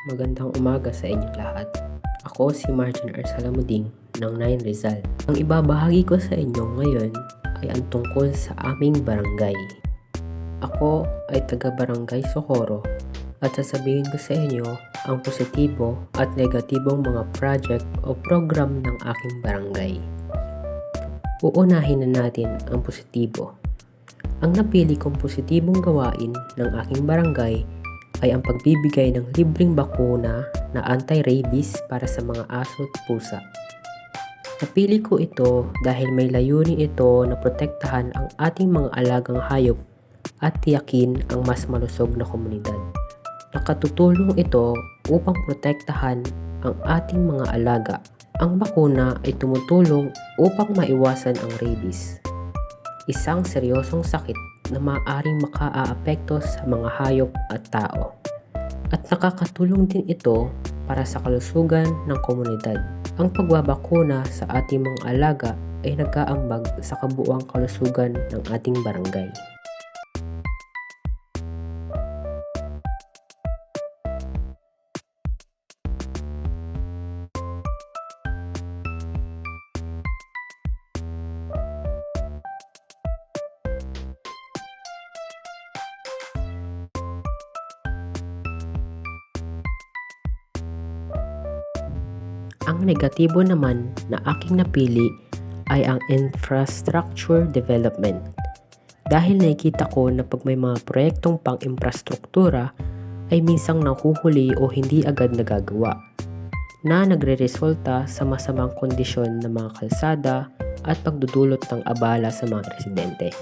Magandang umaga sa inyong lahat. Ako si Martin R. Salamuding ng 9 Rizal. Ang ibabahagi ko sa inyo ngayon ay ang tungkol sa aming barangay. Ako ay taga-barangay Socorro at sasabihin ko sa inyo ang positibo at negatibong mga project o program ng aking barangay. Uunahin na natin ang positibo. Ang napili kong positibong gawain ng aking barangay ay ang pagbibigay ng libreng bakuna na anti-rabies para sa mga aso at pusa. Napili ko ito dahil may layunin ito na protektahan ang ating mga alagang hayop at tiyakin ang mas malusog na komunidad. Nakatutulong ito upang protektahan ang ating mga alaga. Ang bakuna ay tumutulong upang maiwasan ang rabies, isang seryosong sakit na maaaring makaaapekto sa mga hayop at tao. At nakakatulong din ito para sa kalusugan ng komunidad. Ang pagbabakuna sa ating mga alaga ay nag-aambag sa kabuuang kalusugan ng ating barangay. Ang negatibo naman na aking napili ay ang infrastructure development. Dahil nakikita ko na pag may mga proyektong pang-infrastruktura ay minsang nahuhuli o hindi agad nagagawa, na nagre-resulta sa masamang kondisyon ng mga kalsada at pagdudulot ng abala sa mga residente.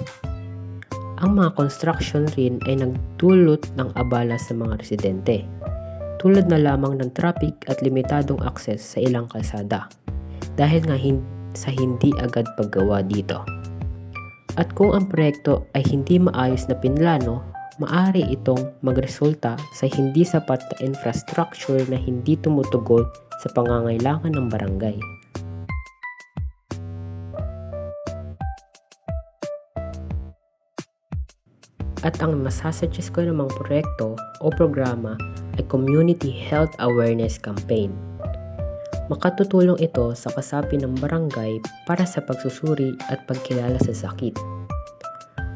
Ang mga construction rin ay nagdulot ng abala sa mga residente, tulad na lamang ng traffic at limitadong akses sa ilang kalsada dahil nga sa hindi agad paggawa dito. At kung ang proyekto ay hindi maayos na pinlano, maaari itong magresulta sa hindi sapat na infrastructure na hindi tumutugon sa pangangailangan ng barangay. At ang masasuggest ko namang proyekto o programa ay Community Health Awareness Campaign. Makatutulong ito sa kasapi ng barangay para sa pagsusuri at pagkilala sa sakit.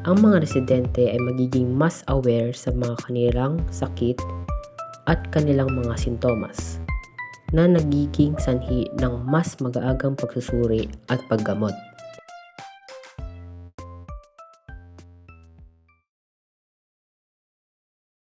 Ang mga residente ay magiging mas aware sa mga kanilang sakit at kanilang mga sintomas na nagiging sanhi ng mas mag-aagang pagsusuri at paggamot.